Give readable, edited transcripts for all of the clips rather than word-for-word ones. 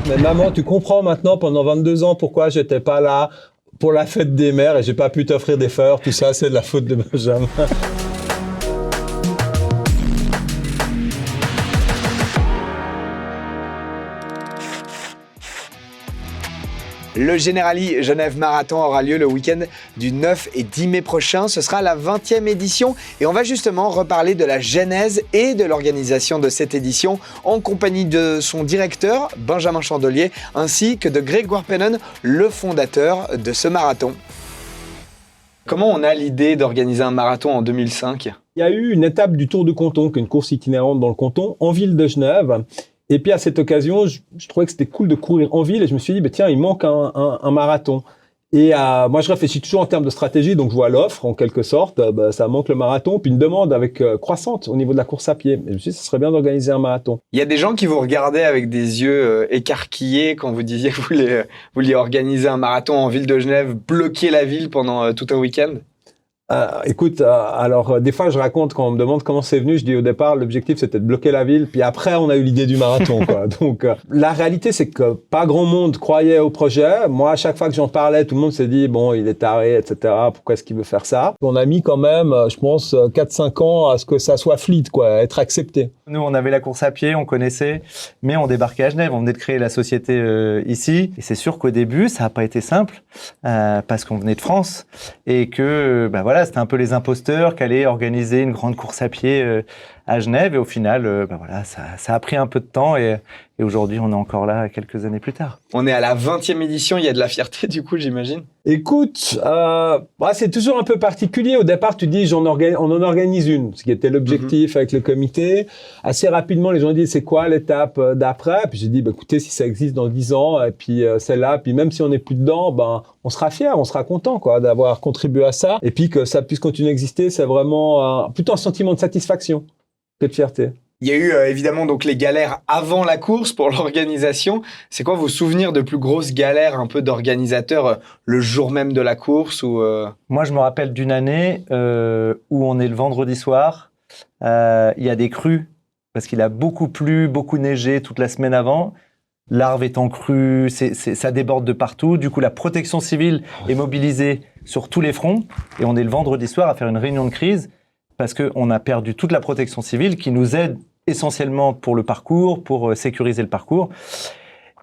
Mais maman, tu comprends maintenant pendant 22 ans pourquoi j'étais pas là pour la fête des mères et j'ai pas pu t'offrir des fleurs. Tout ça, c'est de la faute de Benjamin. Le Generali Genève Marathon aura lieu le week-end du 9 et 10 mai prochain. Ce sera la 20e édition et on va justement reparler de la genèse et de l'organisation de cette édition en compagnie de son directeur, Benjamin Chandelier, ainsi que de Grégoire Pennon, le fondateur de ce marathon. Comment on a l'idée d'organiser un marathon en 2005 ? Il y a eu une étape du Tour du Canton, qui est une course itinérante dans le canton, en ville de Genève. Et puis à cette occasion, je trouvais que c'était cool de courir en ville et je me suis dit, tiens, il manque un marathon. Et moi, je réfléchis toujours en termes de stratégie, donc je vois l'offre en quelque sorte, ça manque le marathon, puis une demande avec croissante au niveau de la course à pied. Et je me suis dit, ce serait bien d'organiser un marathon. Il y a des gens qui vous regardaient avec des yeux écarquillés quand vous disiez que vous vouliez organiser un marathon en ville de Genève, bloquer la ville pendant tout un week-end ? Écoute, alors des fois je raconte quand on me demande comment c'est venu, je dis au départ l'objectif c'était de bloquer la ville, puis après on a eu l'idée du marathon quoi. Donc la réalité c'est que pas grand monde croyait au projet. Moi à chaque fois que j'en parlais, tout le monde s'est dit bon il est taré, etc. Pourquoi est-ce qu'il veut faire ça ? On a mis quand même, je pense 4-5 ans à ce que ça soit fluide quoi, être accepté. Nous on avait la course à pied, on connaissait, mais on débarquait à Genève, on venait de créer la société ici, et c'est sûr qu'au début ça n'a pas été simple parce qu'on venait de France et que voilà, c'était un peu les imposteurs qui allaient organiser une grande course à pied à Genève. Et au final, voilà, ça a pris un peu de temps et aujourd'hui, on est encore là quelques années plus tard. On est à la 20e édition, il y a de la fierté du coup, j'imagine. Écoute, c'est toujours un peu particulier. Au départ, tu dis on en organise une, ce qui était l'objectif avec le comité. Assez rapidement, les gens disent c'est quoi l'étape d'après ? Puis j'ai dit écoutez, si ça existe dans 10 ans, et puis celle-là, puis même si on n'est plus dedans, on sera fiers, on sera content quoi d'avoir contribué à ça. Et puis que ça puisse continuer à exister, c'est vraiment plutôt un sentiment de satisfaction que de fierté. Il y a eu évidemment donc les galères avant la course pour l'organisation. C'est quoi vos souvenirs de plus grosses galères un peu d'organisateurs le jour même de la course ou Moi, je me rappelle d'une année où on est le vendredi soir. Il y a des crues parce qu'il a beaucoup plu, beaucoup neigé toute la semaine avant. L'arve est en crue, ça déborde de partout. Du coup, la protection civile est mobilisée sur tous les fronts et on est le vendredi soir à faire une réunion de crise parce qu'on a perdu toute la protection civile qui nous aide essentiellement pour le parcours, pour sécuriser le parcours.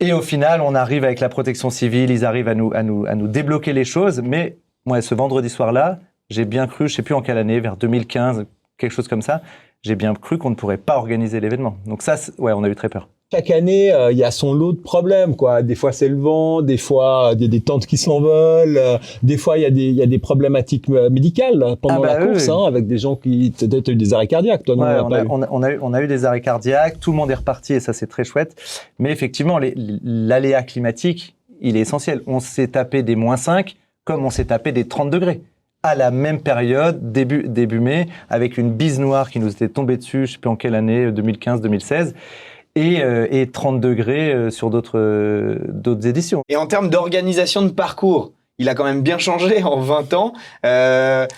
Et au final, on arrive avec la protection civile, ils arrivent à nous débloquer les choses. Mais moi, ce vendredi soir-là, j'ai bien cru, je sais plus en quelle année, vers 2015, quelque chose comme ça, j'ai bien cru qu'on ne pourrait pas organiser l'événement. Donc ça, ouais, on a eu très peur. Chaque année, il y a son lot de problèmes, quoi. Des fois, c'est le vent, des fois, il y a des tentes qui s'envolent, des fois, il y a des problématiques médicales pendant la course, oui. Avec des gens qui, peut-être, eu des arrêts cardiaques, toi, non? Ouais, on a eu des arrêts cardiaques, tout le monde est reparti et ça, c'est très chouette. Mais effectivement, l'aléa climatique, il est essentiel. On s'est tapé des -5 comme on s'est tapé des 30 degrés. À la même période, début mai, avec une bise noire qui nous était tombée dessus, je sais plus en quelle année, 2015, 2016. Et 30 degrés sur d'autres éditions. Et en termes d'organisation de parcours, il a quand même bien changé en 20 ans.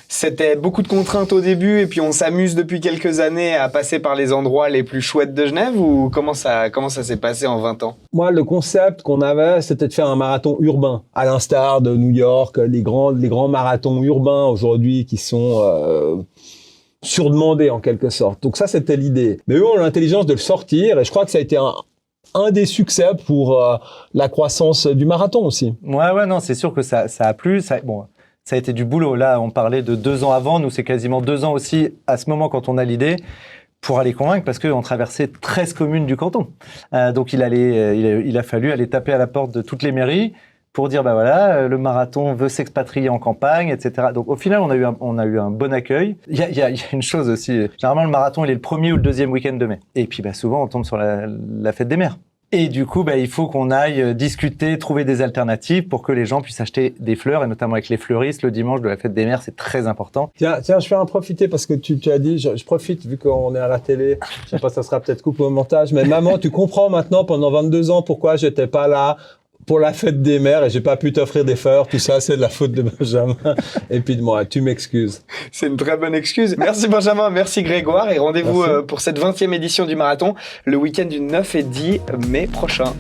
C'était beaucoup de contraintes au début et puis on s'amuse depuis quelques années à passer par les endroits les plus chouettes de Genève ou comment ça s'est passé en 20 ans ? Moi, le concept qu'on avait, c'était de faire un marathon urbain, à l'instar de New York, les grands marathons urbains aujourd'hui qui sont surdemandé en quelque sorte. Donc ça, c'était l'idée. Mais eux ont l'intelligence de le sortir et je crois que ça a été un des succès pour la croissance du marathon aussi. Ouais, non, c'est sûr que ça a plu. Ça a été du boulot. Là, on parlait de 2 ans avant. Nous, c'est quasiment 2 ans aussi à ce moment quand on a l'idée pour aller convaincre parce qu'on traversait 13 communes du canton. Donc, il a fallu aller taper à la porte de toutes les mairies pour dire voilà, le marathon veut s'expatrier en campagne, etc. Donc au final, on a eu un bon accueil. Il y a une chose aussi. Généralement, le marathon, il est le premier ou le deuxième week-end de mai. Et puis souvent, on tombe sur la fête des mères. Et du coup, il faut qu'on aille discuter, trouver des alternatives pour que les gens puissent acheter des fleurs, et notamment avec les fleuristes, le dimanche de la fête des mères, c'est très important. Tiens, je vais en profiter parce que tu as dit, je profite vu qu'on est à la télé, je sais pas, ça sera peut-être coupé au montage, mais maman, tu comprends maintenant pendant 22 ans pourquoi j'étais pas là pour la fête des mères et j'ai pas pu t'offrir des fleurs, tout ça, c'est de la faute de Benjamin et puis de moi. Tu m'excuses. C'est une très bonne excuse. Merci Benjamin, merci Grégoire et rendez-vous pour cette 20e édition du marathon le week-end du 9 et 10 mai prochain.